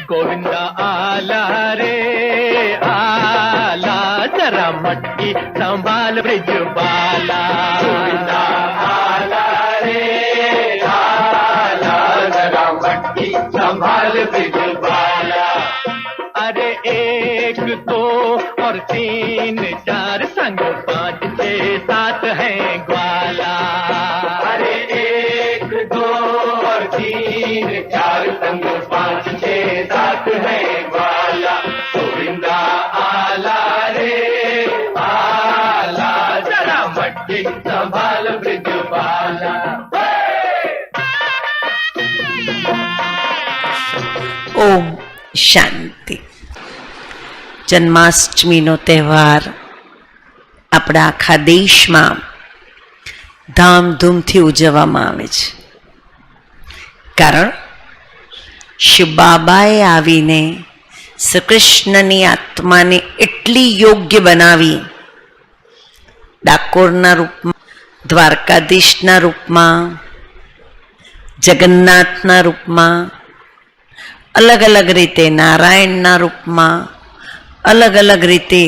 गोविंदा आला रे आला, जरा मटकी संभाल ब्रिज बाला। गोविंदा आला रे आला, जरा मटकी संभाल ब्रिज बाला। अरे एक दो और तीन चार संग 5 6 7 है ग्वाला। अरे एक दो और तीन चार संग 5 6 7 है ग्वाला। गोविंदा आला रे आला, जरा मटकी संभाल ब्रिज बाला। ઓમ શાંતિ. જન્માષ્ટમીનો તહેવાર આપણા આખા દેશમાં ધામધૂમથી ઉજવવામાં આવે છે. કારણ શિવ બાબાએ આવીને શ્રી કૃષ્ણની આત્માને એટલી યોગ્ય બનાવી, ડાકોરના રૂપમાં, દ્વારકાધીશના રૂપમાં, જગન્નાથના રૂપમાં, અલગ અલગ રીતે નારાયણના રૂપમાં, અલગ અલગ રીતે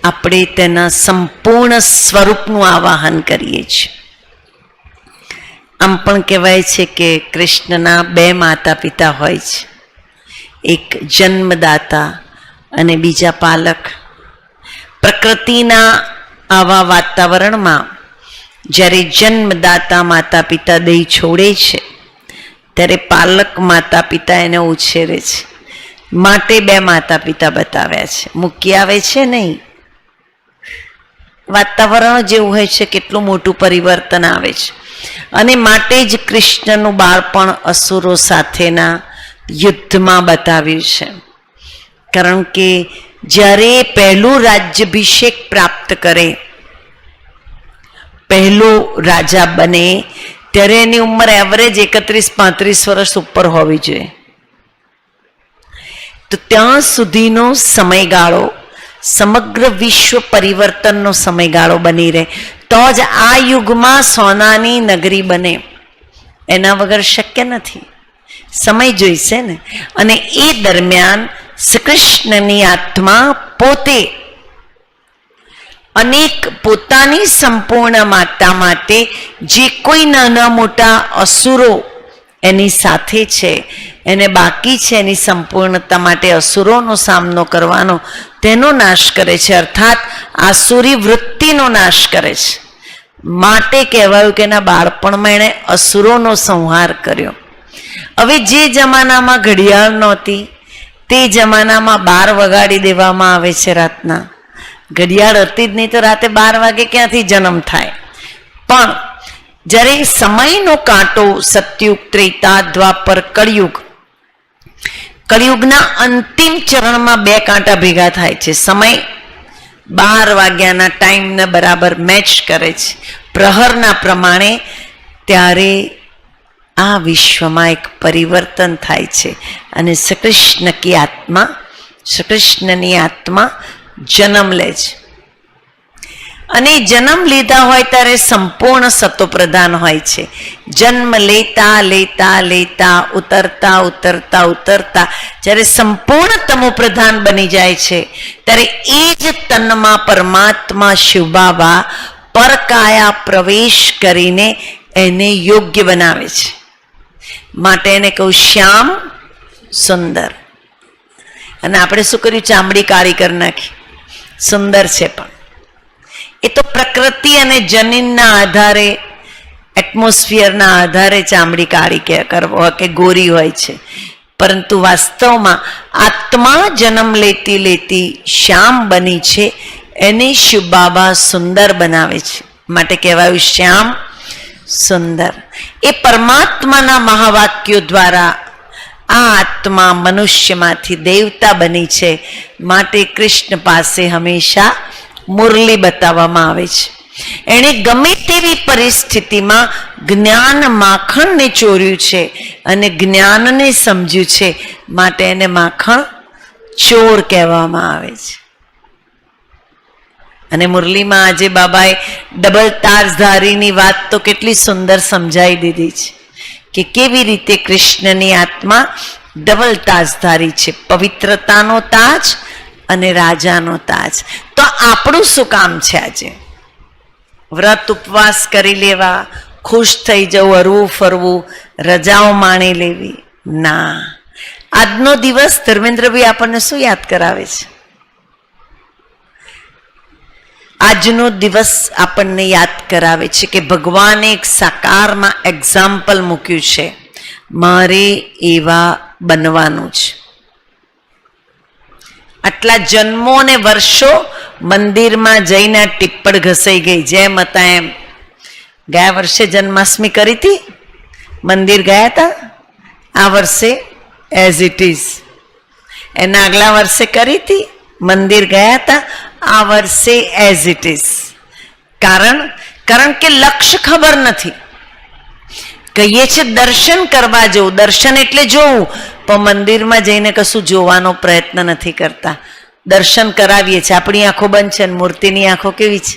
આપણે તેના સંપૂર્ણ સ્વરૂપનું આવાહન કરીએ છીએ. આમ પણ કહેવાય છે કે કૃષ્ણના 2 માતા પિતા હોય છે, એક જન્મદાતા અને બીજા પાલક. પ્રકૃતિના આવા વાતાવરણમાં જ્યારે જન્મદાતા માતા પિતા દેહ છોડે છે ત્યારે પાલક માતા પિતા એને ઉછેરે છે. માટે 2 માતા પિતા બતાવ્યા છે, મૂકી આવે છે નહીં. વાતાવરણ જેવું હોય છે, કેટલું મોટું પરિવર્તન આવે છે. અને માટે જ કૃષ્ણનું બાળપણ અસુરો સાથેના યુદ્ધમાં બતાવ્યું છે. કારણ કે જ્યારે પહેલું રાજ્યાભિષેક પ્રાપ્ત કરે, પહેલો રાજા બને, ત્યારે એની ઉંમર એવરેજ 31-35 વર્ષ ઉપર હોવી જોઈએ. તો ત્યાં સુધીનો સમયગાળો સમગ્ર વિશ્વ પરિવર્તનનો સમયગાળો બની રહે, તો જ આ યુગમાં સોનાની નગરી બને. એના વગર શક્ય નથી. સમય જોઈશે ને. અને એ દરમિયાન શ્રી કૃષ્ણની આત્મા પોતે અનેક પોતાની સંપૂર્ણ માતા માટે જે કોઈ નાના મોટા અસુરો એની સાથે છે, એને બાકી છે એની સંપૂર્ણતા માટે અસુરોનો સામનો કરવાનો, તેનો નાશ કરે છે. અર્થાત આસુરી વૃત્તિનો નાશ કરે છે. માટે કહેવાયું કે એના બાળપણમાં એણે અસુરોનો સંહાર કર્યો. હવે જે જમાનામાં ઘડિયાળ નહોતી તે જમાનામાં 12 વગાડી દેવામાં આવે છે રાતના. ઘડિયાળ હતી જ નહીં તો રાતે 12 વાગે ક્યાંથી જન્મ થાય. પણ જ્યારે સમયનો કાંટો સતયુગ, ત્રેતા, દ્વાપર, કળિયુગ, કળિયુગના અંતિમ ચરણમાં 2 કાંટા ભેગા થાય છે. સમય 12 વાગ્યાના ટાઈમને બરાબર મેચ કરે છે પ્રહરના પ્રમાણે. ત્યારે આ વિશ્વમાં એક પરિવર્તન થાય છે અને શ્રી કૃષ્ણ કી આત્મા, શ્રી કૃષ્ણની આત્મા જન્મ લે છે. અને જન્મ લીધા હોય ત્યારે સંપૂર્ણ સતોપ્રધાન હોય છે. જન્મ લેતા લેતા લેતા ઉતરતા ઉતરતા ઉતરતા જ્યારે સંપૂર્ણ તમોપ્રધાન બની જાય છે ત્યારે એ જ તનમાં પરમાત્મા શિવ બાબા પરકાયા પ્રવેશ કરીને એને યોગ્ય બનાવે છે. માટે એને કહું શ્યામ સુંદર. અને આપણે શું કર્યું? ચામડી કાળી કરી નાખી. સુંદર છે પણ એ તો પ્રકૃતિ અને જનીનના આધારે, એટમોસ્ફિયરના આધારે ચામડી કાળી કરવો કે ગોરી હોય છે. પરંતુ વાસ્તવમાં આત્મા જન્મ લેતી લેતી શ્યામ બની છે, એને શિવ બાબા સુંદર બનાવે છે. માટે કહેવાયું શ્યામ સુંદર. એ પરમાત્માના મહાવાક્યો દ્વારા આ આત્મા મનુષ્યમાંથી દેવતા બની છે. માટે કૃષ્ણ પાસે હંમેશા મુરલી બતાવવામાં આવે છે. એણે ગમે તેવી પરિસ્થિતિમાં જ્ઞાન માખણને ચોર્યું છે અને જ્ઞાનને સમજ્યું છે. માટે એને માખણ ચોર કહેવામાં આવે છે. અને મુરલીમાં આજે બાબાએ ડબલ તાજધારીની વાત તો કેટલી સુંદર સમજાવી દીધી છે. કે કેવી રીતે કૃષ્ણની આત્મા ડબલ તાજધારી છે, પવિત્રતાનો તાજ અને રાજાનો તાજ. તો આપણું શું કામ છે આજે? વ્રત ઉપવાસ કરી લેવા, ખુશ થઈ જવું, હરવું ફરવું, રજાઓ માણી લેવી? ના. આજનો દિવસ ધર્મેન્દ્રભાઈ આપણને શું યાદ કરાવે છે? આજનો દિવસ આપણને યાદ કરાવે છે કે ભગવાને એક સાકારમાં એક્ઝામ્પલ મૂક્યું છે, મારે એવા બનવાનું છે. આટલા જન્મો અને વર્ષો મંદિરમાં જઈને ટિપ્પડ ઘસાઈ ગઈ, જેમ હતા એમ. ગયા વર્ષે જન્માષ્ટમી કરી હતી, મંદિર ગયા હતા. આ વર્ષે એઝ ઇટ ઇઝ. એના આગલા વર્ષે કરી હતી, મંદિર ગયા હતા. આ વર્ષે એઝ ઇટ ઇઝ. કારણ કે લક્ષ્ય ખબર નથી. કહીએ છે દર્શન કરવા જવું, દર્શન એટલે જોવું, પણ મંદિરમાં જઈને કશું જોવાનો પ્રયત્ન નથી કરતા. દર્શન કરાવીએ છીએ, આપણી આંખો બંધ છે, મૂર્તિની આંખો કેવી છે?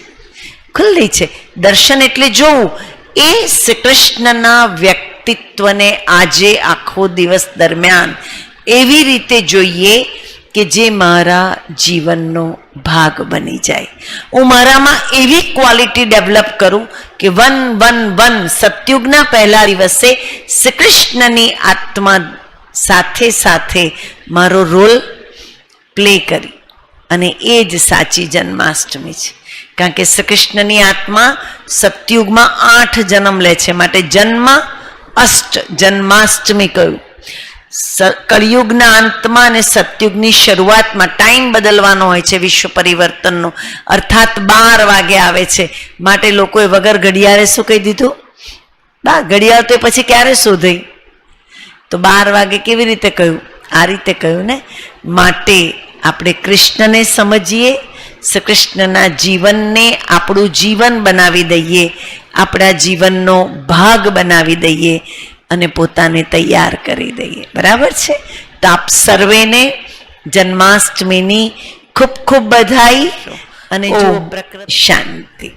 ખુલ્લી છે. દર્શન એટલે જોવું. એ શ્રી કૃષ્ણના વ્યક્તિત્વને આજે આખો દિવસ દરમિયાન એવી રીતે જોઈએ કે જે મારા જીવનનો ભાગ બની જાય. હું મારામાં એવી ક્વોલિટી ડેવલપ કરું કે 111 સતયુગના પહેલા દિવસે શ્રી કૃષ્ણની આત્મા સાથે સાથે મારો રોલ પ્લે કરી. અને એ જ સાચી જન્માષ્ટમી છે. કારણ કે શ્રી કૃષ્ણની આત્મા સતયુગમાં 8 જન્મ લે છે, માટે જન્મ અષ્ટ, જન્માષ્ટમી કહ્યું. કળિયુગના અંતમાં અને સતયુગની શરૂઆતમાં ટાઈમ બદલવાનો હોય છે, વિશ્વ પરિવર્તનનો, અર્થાત 12 વાગે આવે છે. માટે લોકોએ વગર ઘડિયાળે શું કહી દીધું? ઘડિયાળ તો પછી ક્યારે શોધાઈ? તો 12 વાગે કેવી રીતે કહ્યું? આ રીતે કહ્યું ને. માટે આપણે કૃષ્ણને સમજીએ, શ્રી કૃષ્ણના જીવનને આપણું જીવન બનાવી દઈએ, આપણા જીવનનો ભાગ બનાવી દઈએ અને પોતાને તૈયાર કરી દઈએ. બરાબર છે? તો આપ સર્વેને જન્માષ્ટમીની ખૂબ ખૂબ બધાઈ અને જો પ્રકૃતિ શાંતિ.